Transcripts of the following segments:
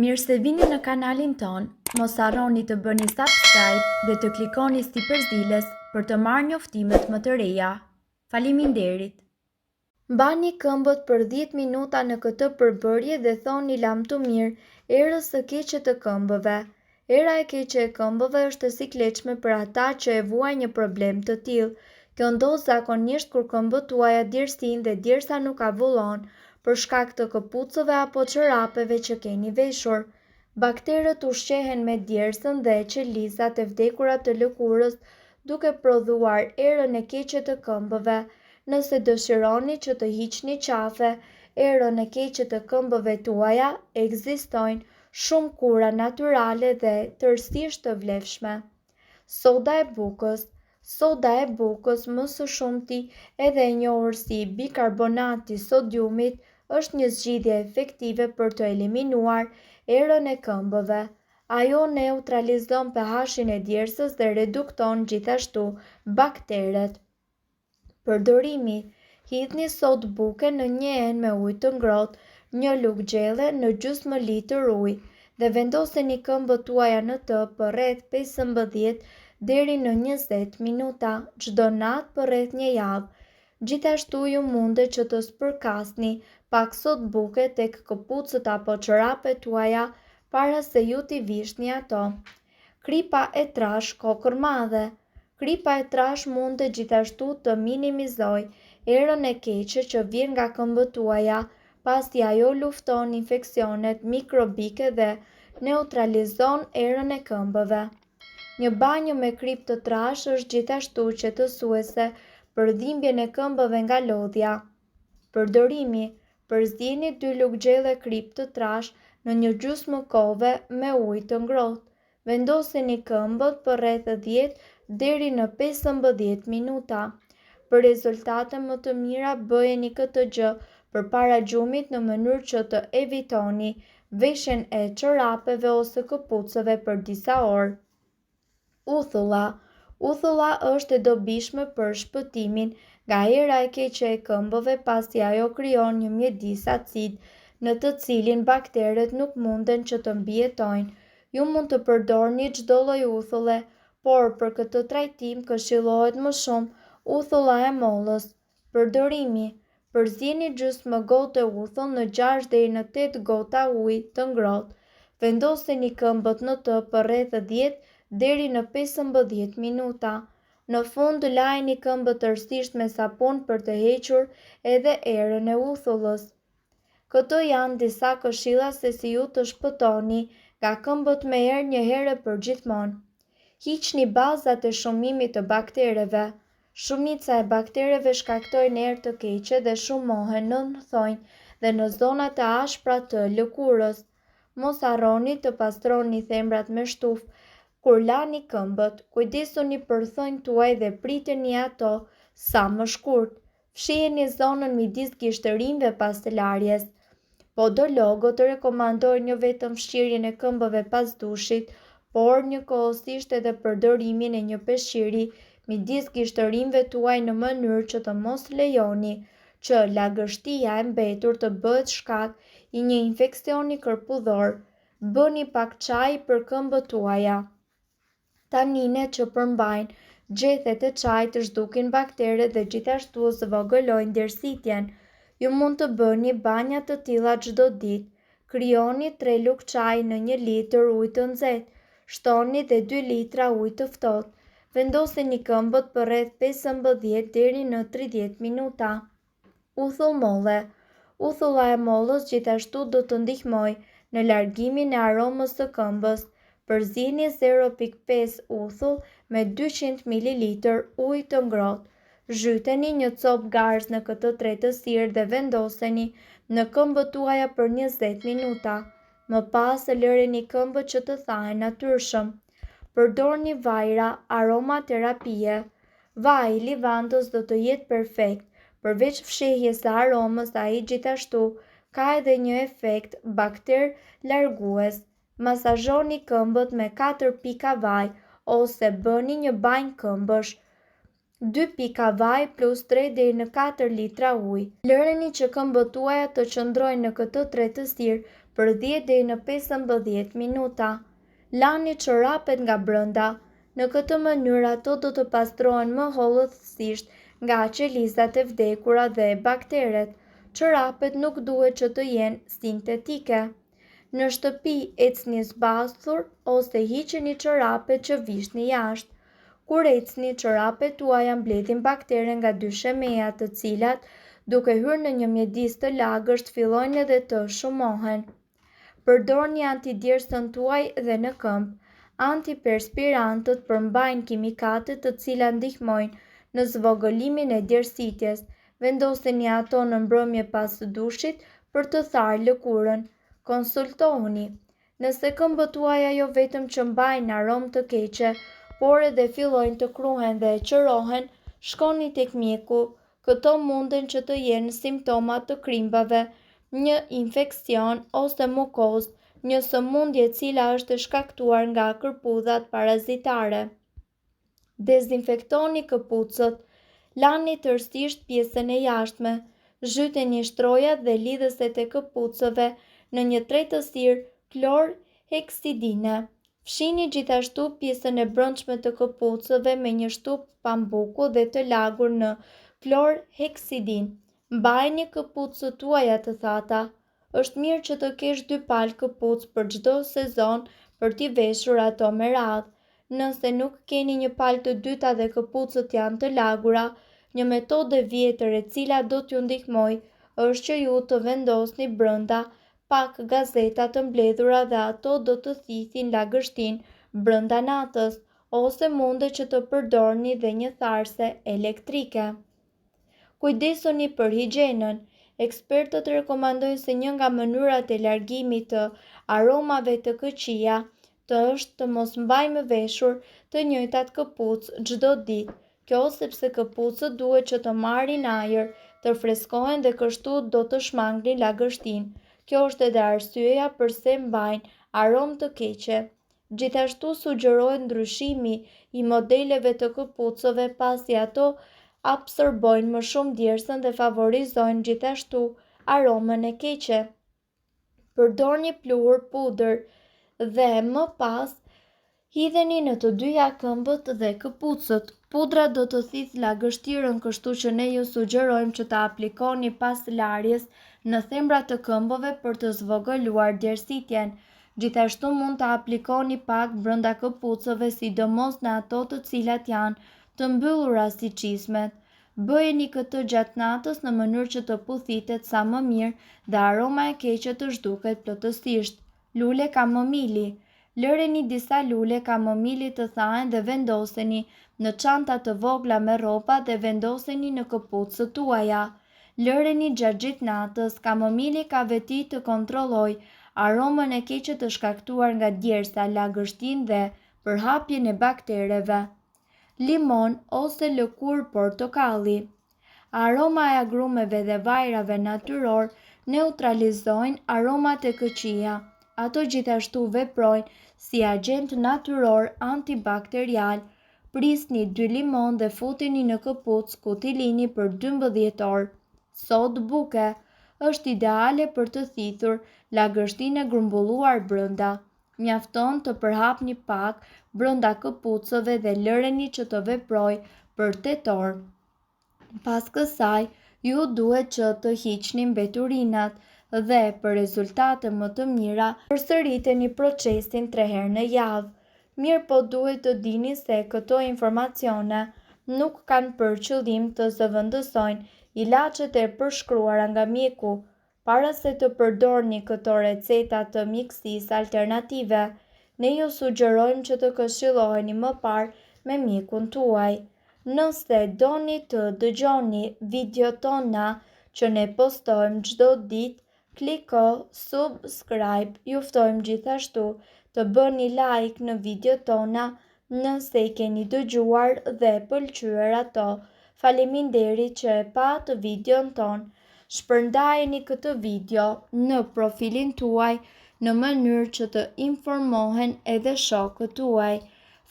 Mirë se vini në kanalin ton, mos harroni të bëni subscribe dhe të klikoni si përzieles për të marrë njoftimet më të reja. Faleminderit! Mbani këmbët për 10 minuta në këtë përbërje dhe thoni lam të mirë erës së keqe të këmbëve. Era e keqe e këmbëve është e sikletshme për ata që e vuajnë një problem të tillë. Kjo ndodh zakonisht kur këmbët tuaja djersin dhe djersa nuk avullon, për shkak të këpucëve apo çorapeve që keni veshur. Bakterët ushqehen me djersën dhe qelizat e vdekura të lëkurës, duke prodhuar erën e keqe të këmbëve. Nëse dëshironi që të hiqni qafe erën e keqe të këmbëve tuaja, ekzistojnë shumë kura natyrale dhe tërësisht të vlefshme. Soda e bukës. Soda e bukës, më së shumti edhe e njohur si bikarbonati sodiumit, është një zgjidhje efektive për të eliminuar erën e këmbëve. Ajo neutralizon pH-in e djersës dhe redukton gjithashtu bakteret. Përdorimi: hidhni sodë buke në një enë me ujë të ngrohtë, një lugë gjelle në gjysmë litër ujë dhe vendoseni këmbët tuaja në të për rreth 15 deri në 20 minuta çdo natë për rreth një javë. Gjithashtu ju mundet që të spërkasni pak sodë buke tek këpucët apo çorapet tuaja para se ju t'i vishni ato. Kripa e trash kokërmadhe. Kripa e trash mundet gjithashtu të minimizojë erën e keqe që vjen nga këmbët tuaja, pasi ajo lufton infeksionet mikrobike dhe neutralizon erën e këmbëve. Një banjë me kripë të trash është gjithashtu qetësuese për dhimbjen e këmbëve nga lodhja. Përdorimi: përzieni 2 lugë gjelle kripë të trash në një gjysmë kove me ujë të ngrohtë. Vendoseni këmbët për rreth 10 deri në 15 minuta. Për rezultate më të mira bëjeni këtë gjë përpara gjumit në mënyrë që të evitoni veshjen e çorapeve ose këpucëve për disa orë. Uthulla. Uthulla është e dobishme për shpëtimin nga era e keqe e këmbëve, pasi ajo krijon një mjedis acid në të cilin bakteret nuk munden që të mbijetojnë. Ju mund të përdorni çdo lloj uthulle, por për këtë trajtim këshillohet më shumë uthulla e mollës. Përdorimi: përzieni gjysmë gote uthull në 6 deri në 8 gota ujë të ngrohtë. Vendoseni këmbët në të për rreth 10 deri në 15 minuta. Në fund lajini këmbët tërësisht me sapun për të hequr edhe erën e uthullës. Këto janë disa këshilla se si ju të shpëtoni nga këmbët me erë një herë për gjithmonë. Hiqni bazat e shumimit të baktereve. Shumica e baktereve shkaktojnë erë të keqe dhe shumohen në thonjë dhe në zonat e ashpra të lëkurës. Mos harroni të pastroni thembrat me shtufë kur lani këmbët. Kujdesuni për thonjtë tuaj dhe priteni ato sa më shkurt. Fshiheni zonën midis gishtërinjve pas të larjes. Podologët rekomandojnë jo vetëm fshirjen e këmbëve pas dushit, por njëkohësisht edhe përdorimin e një peshqiri midis gishtërinjve tuaj në mënyrë që të mos lejoni që lagështia e mbetur të bëhet shkak i një infeksioni kërpudhor. Bëni pak çaj për këmbët tuaja. Taninet që përmbajnë gjethet e çajit zhdukin bakteret dhe gjithashtu zvogëlojnë djersitjen. Ju mund të bëni banja të tilla çdo ditë. Krijoni 3 lugë çaji në 1 litër ujë të nxehtë. Shtoni dhe 2 litra ujë të ftohtë. Vendoseni këmbët për rreth 15 deri në 30 minuta. Uthull molle. Uthulla e mollës gjithashtu do të ndihmojë në largimin e aromës së këmbës. Përzieni 0.5 uthull me 200 ml ujë të ngrohtë. Zhyteni një copë garzë në këtë tretësirë dhe vendoseni në këmbët tuaja për 20 minuta. Më pas lëreni këmbët që të thahen natyrshëm. Përdorni vajra aromaterapie. Vaji i livandës do të jetë perfekt. Përveç fshehjes së aromës, ai gjithashtu ka edhe një efekt bakter largues. Masazhoni këmbët me 4 pika vaj ose bëni një banjë këmbësh. 2 pika vaj plus 3 deri në 4 litra ujë. Lëreni që këmbët tuaja të qëndrojnë në këtë tretësirë për 10 deri në 15 minuta. Lani çorapet nga brenda. Në këtë mënyrë ato do të pastrohen më hollësisht nga qelizat e vdekura dhe bakteret. Çorapet nuk duhet që të jenë sintetike. Në shtëpi ecni zbasur ose hiqeni çorapet që vishni jashtë. Kur ecni, çorapet tuaja mbledhin baktere nga dyshemeja, të cilat, duke hyrë në një mjedis të lagësht, fillojnë edhe të shumohen. Përdorni antidjersën tuaj dhe në këmbë. Antiperspirantët përmbajnë kimikate të cilat ndihmojnë në zvogëlimin e djersitjes. Vendoseni ato në mbrëmje pas dushit për të tharë lëkurën. Konsultohuni. Nëse këmbët tuaja jo vetëm që mbajnë aromë të keqe, por edhe fillojnë të kruhen dhe qërohen, shkoni tek mjeku. Këto munden që të jenë simptomat të krimbave, një infeksion ose mukozë, një sëmundje e cila është shkaktuar nga kërpudhat parazitare. Dezinfektoni këpucët. Lani tërësisht pjesën e jashtme. Zhyteni shtrojat dhe lidhëset e këpucëve në një tretësirë klor heksidine. Fshini gjithashtu pjesën e brendshme të këpucëve me një shtup pambuku dhe të lagur në klor heksidin. Mbajini këpucët tuaja të thata. Është mirë që të kesh 2 palë këpucë për çdo sezon për t'i veshur ato me radhë. Nëse nuk keni një palë të dyta dhe këpucët janë të lagura, një metodë e vjetër e cila do t'ju ndihmojë është që ju të vendosni brenda pak gazeta të mbledhura dhe ato do të thithin lagështinë brenda natës, ose mundet që të përdorni dhe një tharëse elektrike. Kujdesuni për higjienën. Ekspertët rekomandojnë se një nga mënyrat e largimit të aromave të këqija është të mos mbajmë veshur të njëjtat këpucë çdo ditë. Kjo sepse këpucët duhet që të marrin ajër, të freskohen dhe kështu do të shmangnin lagështinë. Kjo është edhe arsyeja pse mbajnë aromë të keqe. Gjithashtu sugjerohet ndryshimi i modeleve të këpucëve pasi ato absorbojnë më shumë djersën dhe favorizojnë gjithashtu aromën e keqe. Përdorni pluhur pudër dhe më pas hidheni në të dyja këmbët dhe këpucët. Pudra do të thithë lagështirën, kështu që ne ju sugjerojmë që ta aplikoni pas larjes në thembrat të këmbëve për të zvogëluar djersitjen. Gjithashtu mund ta aplikoni pak brenda këpucëve, sidomos në ato të cilat janë të mbyllura si çizmet. Bëjeni këtë gjatë natës në mënyrë që të puthitet sa më mirë dhe aroma e keqe të zhduket plotësisht. Lule kamomili. Lëreni disa lule kamomili të thahen dhe vendoseni në çanta të vogla me rroba dhe vendoseni në këpucët tuaja. Lëreni gjatë gjithë natës. Kamomili ka veti të kontrollojë aromën e keqe të shkaktuar nga djersa, lagështinë dhe përhapjen e baktereve. Limon ose lëkurë portokalli. Aroma e agrumeve dhe vajrave natyror neutralizojnë aromat e këqija. Ato gjithashtu veprojnë si agent natyror antibakterial. Prisni 2 limon dhe futini në këpucë ku t'i lini për 12 orë. Sodë buke është ideale për të thithur lagështinë e grumbulluar brenda. Mjafton të përhapni pak brenda këpucëve dhe lëreni që të veprojë për 8 orë. Pas kësaj, ju duhet që të hiqni mbeturinat dhe për rezultate më të mira, përsëriteni procesin 3 herë në javë. Mirë po duhet të dini se këto informacione nuk kanë për qëllim të zëvendësojnë ilaçet e përshkruara nga mjeku. Para se të përdorni këto receta të mjekësisë alternative, ne ju sugjerojmë që të këshilloheni më parë me mjekun tuaj. Nëse doni të dëgjoni videot tona që ne postojmë çdo ditë, kliko subscribe. Ju ftojmë gjithashtu të bëni like në videot tona nëse i keni dëgjuar dhe pëlqyer ato. Faleminderit që e pat videon ton. Shpërndajeni këtë video në profilin tuaj në mënyrë që të informohen edhe shokët tuaj.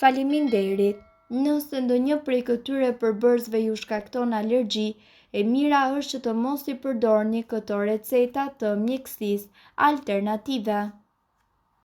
Faleminderit. Nëse ndonjë prej këtyre përbërësve ju shkakton alergji, e mira është që të mos i përdorni këto receta të mjekësisë alternative.